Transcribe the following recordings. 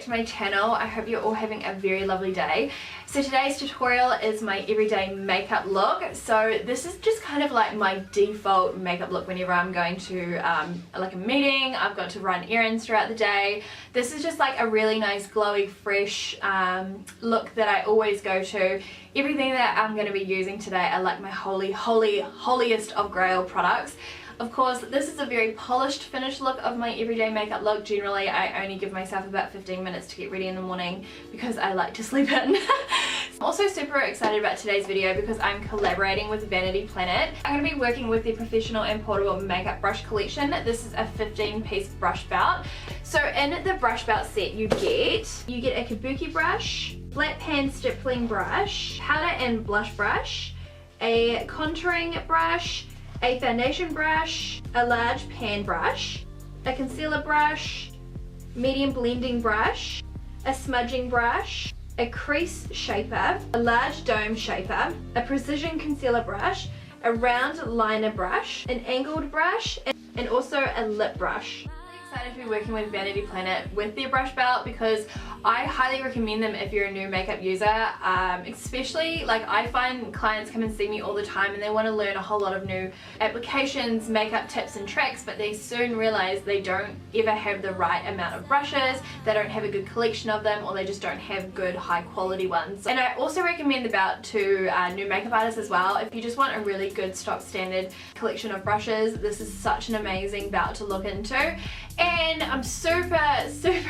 back to my channel. I hope you're all having a very lovely day. So today's tutorial is my everyday makeup look. So this is just kind of like my default makeup look whenever I'm going to like a meeting, I've got to run errands throughout the day. This is just like a really nice glowy fresh look that I always go to. Everything that I'm going to be using today are like my holiest of grail products. Of course, this is a very polished finished look of my everyday makeup look. Generally, I only give myself about 15 minutes to get ready in the morning because I like to sleep in. I'm also super excited about today's video because I'm collaborating with Vanity Planet. I'm going to be working with their professional and portable makeup brush collection. This is a 15-piece brush belt. So in the brush belt set you get a kabuki brush, flat pan stippling brush, powder and blush brush, a contouring brush, a foundation brush, a large pan brush, a concealer brush, medium blending brush, a smudging brush, a crease shaper, a large dome shaper, a precision concealer brush, a round liner brush, an angled brush, and also a lip brush. I'm excited to be working with Vanity Planet with their brush belt because I highly recommend them if you're a new makeup user, especially like I find clients come and see me all the time and they want to learn a whole lot of new applications, makeup tips and tricks, but they soon realize they don't ever have the right amount of brushes, they don't have a good collection of them, or they just don't have good high quality ones. And I also recommend the belt to new makeup artists as well. If you just want a really good stock standard collection of brushes, this is such an amazing belt to look into. And I'm super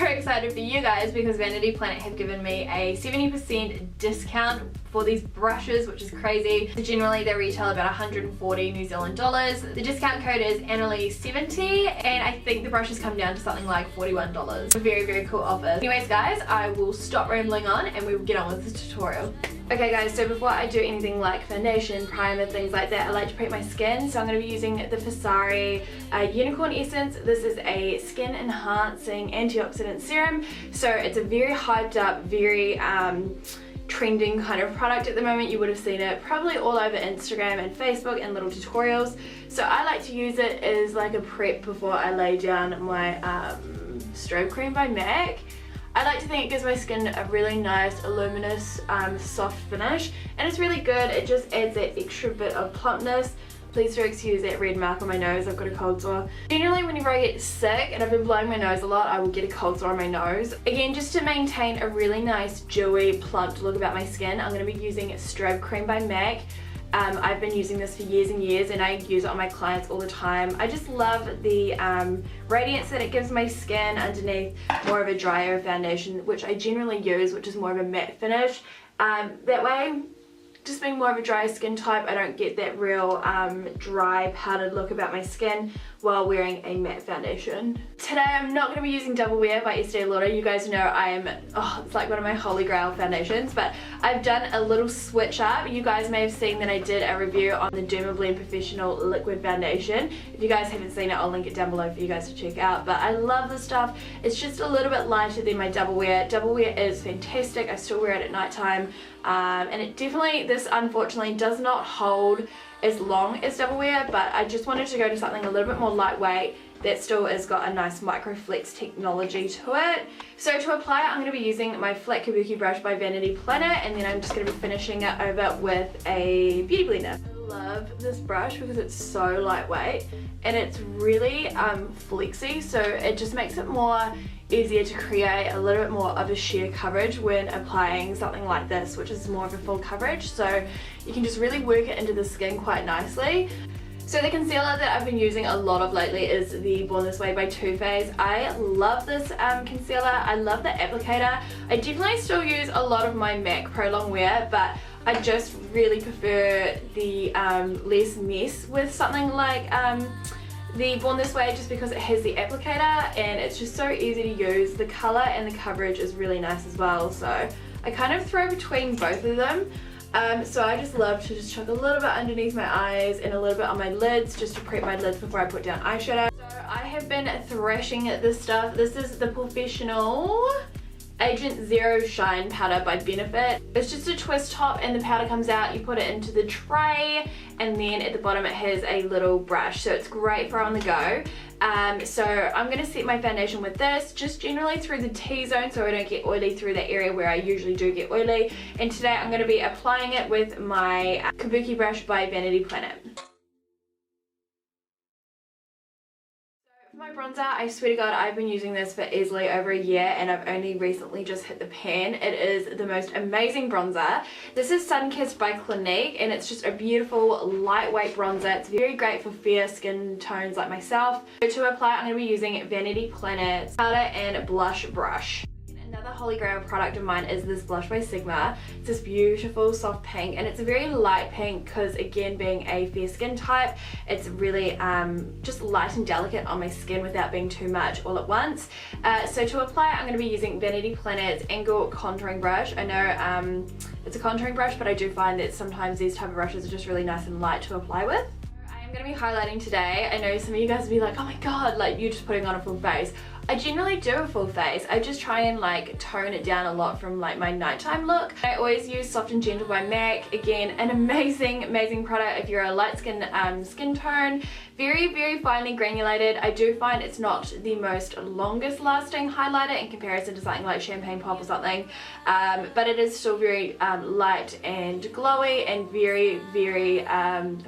excited for you guys because Vanity Planet have given me a 70% discount for these brushes, which is crazy. So generally they retail about 140 New Zealand dollars. The discount code is Annalee70 and I think the brushes come down to something like $41. A very cool offer. Anyways guys, I will stop rambling on and we will get on with the tutorial. Okay guys, so before I do anything like foundation, primer, things like that, I like to prep my skin. So I'm going to be using the Farsali Unicorn Essence. This is a skin enhancing antioxidant serum. So it's a very hyped up, very trending kind of product at the moment. You would have seen it probably all over Instagram and Facebook and little tutorials. So I like to use it as like a prep before I lay down my Scrobe Cream by MAC. I like to think it gives my skin a really nice, luminous, soft finish, and it's really good. It just adds that extra bit of plumpness. Please do excuse that red mark on my nose, I've got a cold sore. Generally whenever I get sick and I've been blowing my nose a lot, I will get a cold sore on my nose. Again, just to maintain a really nice, dewy, plumped look about my skin, I'm going to be using Scrobe Cream by MAC. I've been using this for years and years and I use it on my clients all the time. I just love the radiance that it gives my skin underneath more of a drier foundation, which I generally use, which is more of a matte finish. That way, just being more of a dry skin type, I don't get that real dry, powdered look about my skin while wearing a matte foundation. Today I'm not going to be using Double Wear by Estee Lauder. You guys know it's like one of my holy grail foundations, but I've done a little switch up. You guys may have seen that I did a review on the Dermablend Professional Liquid Foundation. If you guys haven't seen it, I'll link it down below for you guys to check out. But I love this stuff. It's just a little bit lighter than my Double Wear. Double Wear is fantastic. I still wear it at night time. And it definitely, this unfortunately does not hold as long as Double Wear, but I just wanted to go to something a little bit more lightweight that still has got a nice microflex technology to it. So to apply it, I'm going to be using my flat kabuki brush by Vanity Planet, and then I'm just going to be finishing it over with a beauty blender. I love this brush because it's so lightweight and it's really flexy, so it just makes it more easier to create a little bit more of a sheer coverage when applying something like this, which is more of a full coverage, so you can just really work it into the skin quite nicely. So the concealer that I've been using a lot of lately is the Born This Way by Too Faced. I love this concealer. I love the applicator. I definitely still use a lot of my MAC Pro Longwear, but I just really prefer the less mess with something like the Born This Way, just because it has the applicator and it's just so easy to use. The colour and the coverage is really nice as well, so I kind of throw between both of them. So I just love to just chuck a little bit underneath my eyes and a little bit on my lids just to prep my lids before I put down eyeshadow. So I have been thrashing this stuff. This is the POREfessional Agent Zero Shine powder by Benefit. It's just a twist top and the powder comes out, you put it into the tray, and then at the bottom it has a little brush, so it's great for on the go. So I'm going to set my foundation with this, just generally through the T-zone so I don't get oily through the area where I usually do get oily. And today I'm going to be applying it with my Kabuki brush by Vanity Planet. For my bronzer, I swear to God, I've been using this for easily over a year and I've only recently just hit the pan. It is the most amazing bronzer. This is Sunkissed by Clinique and it's just a beautiful lightweight bronzer. It's very great for fair skin tones like myself. So to apply, I'm going to be using Vanity Planet powder and blush brush. Another holy grail product of mine is this blush by Sigma. It's this beautiful soft pink and it's a very light pink because, again, being a fair skin type, it's really just light and delicate on my skin without being too much all at once. So to apply it, I'm going to be using Vanity Planet's Angle Contouring Brush. I know it's a contouring brush, but I do find that sometimes these type of brushes are just really nice and light to apply with. I'm going to be highlighting today. I know some of you guys will be like, oh my god, like you're just putting on a full face. I generally do a full face. I just try and like tone it down a lot from like my nighttime look. I always use Soft and Gentle by MAC. Again, an amazing product if you're a light skin skin tone. Very finely granulated. I do find it's not the most longest lasting highlighter in comparison to something like Champagne Pop or something, but it is still very light and glowy and very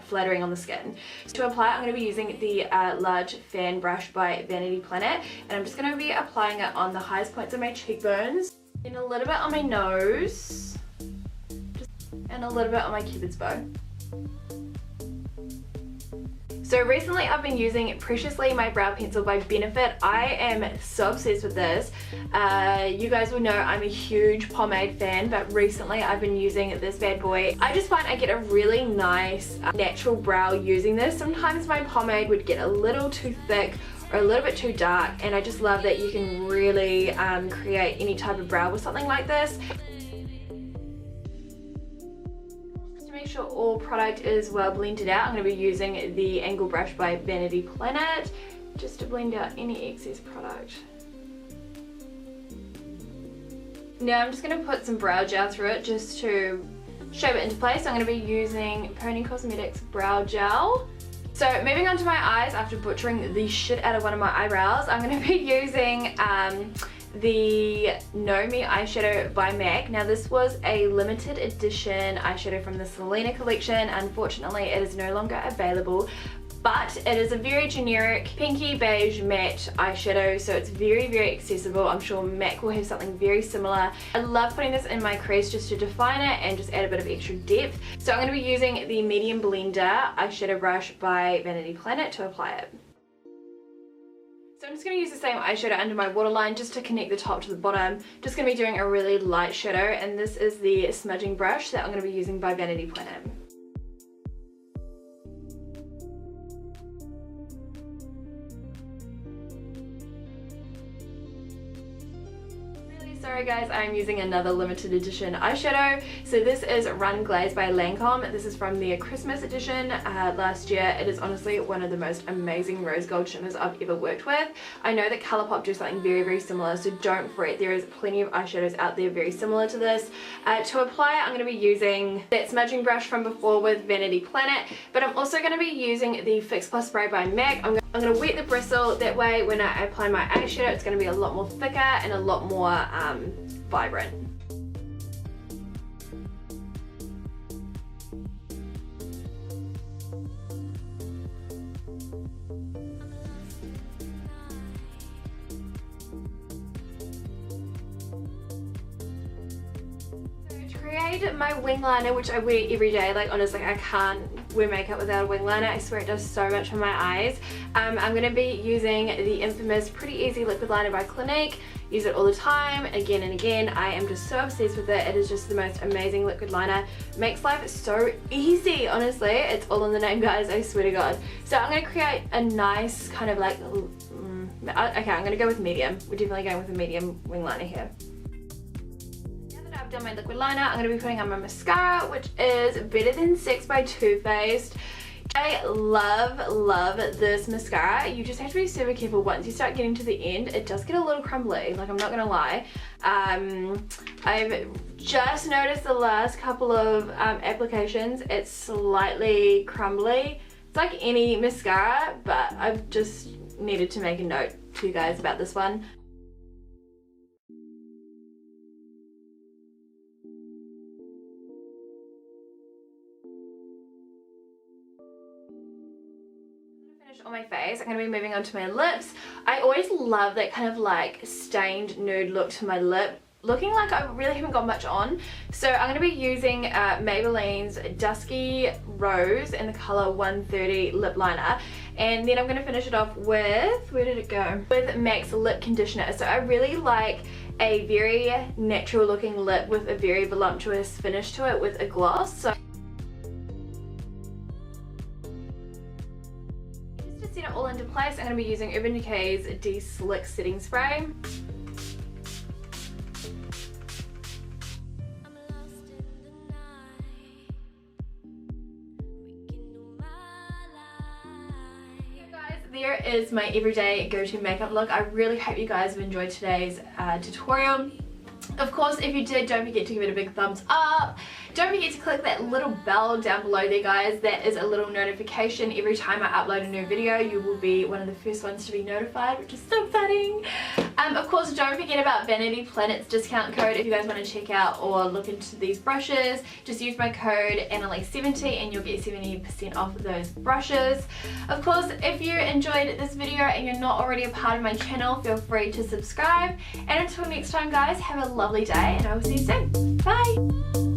flattering on the skin. So to apply, I'm going to be using the large fan brush by Vanity Planet, and I'm just going to be applying it on the highest points of my cheekbones, and a little bit on my nose, and a little bit on my cupid's bow. So recently I've been using Preciously My Brow Pencil by Benefit. I am so obsessed with this. You guys will know I'm a huge pomade fan, but recently I've been using this bad boy. I just find I get a really nice natural brow using this. Sometimes my pomade would get a little too thick or a little bit too dark, and I just love that you can really create any type of brow with something like this. Make sure all product is well blended out, I'm going to be using the Angle brush by Vanity Planet just to blend out any excess product. Now I'm just going to put some brow gel through it just to shape it into place. So I'm going to be using Poni Cosmetics brow gel. So moving on to my eyes, after butchering the shit out of one of my eyebrows, I'm going to be using the Me Eyeshadow by MAC. Now this was a limited edition eyeshadow from the Selena collection. Unfortunately it is no longer available, but it is a very generic pinky beige matte eyeshadow, so it's very accessible. I'm sure MAC will have something very similar. I love putting this in my crease just to define it and just add a bit of extra depth. So I'm going to be using the Medium Blender eyeshadow brush by Vanity Planet to apply it. So I'm just going to use the same eyeshadow under my waterline just to connect the top to the bottom. Just going to be doing a really light shadow, and this is the smudging brush that I'm going to be using by Vanity Planet. Sorry guys, I'm using another limited edition eyeshadow. So this is Run Glaze by Lancome. This is from their Christmas edition last year. It is honestly one of the most amazing rose gold shimmers I've ever worked with. I know that Colourpop do something very similar, so don't fret. There is plenty of eyeshadows out there very similar to this. To apply it, I'm going to be using that smudging brush from before with Vanity Planet, but I'm also going to be using the Fix Plus spray by MAC. I'm going to wet the bristle, that way when I apply my eyeshadow it's going to be a lot more thicker and a lot more vibrant. Create my wing liner, which I wear every day. Like honestly, I can't wear makeup without a wing liner. I swear it does so much for my eyes. I'm going to be using the infamous Pretty Easy liquid liner by Clinique. Use it all the time, again and again. I am just so obsessed with it. It is just the most amazing liquid liner. Makes life so easy, honestly. It's all in the name, guys, I swear to God. So I'm going to create a nice kind of like, okay, I'm going to go with medium. We're definitely going with a medium wing liner here. I've done my liquid liner, I'm going to be putting on my mascara, which is Better Than Sex by Too Faced. I love this mascara. You just have to be super careful. Once you start getting to the end, it does get a little crumbly, like I'm not gonna lie. I've just noticed the last couple of applications it's slightly crumbly. It's like any mascara, but I've just needed to make a note to you guys about this one. On my face, I'm going to be moving on to my lips. I always love that kind of like stained nude look to my lip, looking like I really haven't got much on. So I'm going to be using Maybelline's Dusky Rose in the color 130 lip liner, and then I'm going to finish it off with, where did it go? With MAC's lip conditioner. So I really like a very natural looking lip with a very voluptuous finish to it with a gloss. So set it all into place, I'm going to be using Urban Decay's De-Slick Setting Spray. There is my everyday go-to makeup look. I really hope you guys have enjoyed today's tutorial. Of course, if you did, don't forget to give it a big thumbs up. Don't forget to click that little bell down below there, guys. That is a little notification. Every time I upload a new video, you will be one of the first ones to be notified, which is so exciting. Of course, don't forget about Vanity Planet's discount code if you guys want to check out or look into these brushes. Just use my code Annalee70 and you'll get 70% off of those brushes. Of course, if you enjoyed this video and you're not already a part of my channel, feel free to subscribe. And until next time, guys, have a lovely day and I will see you soon. Bye!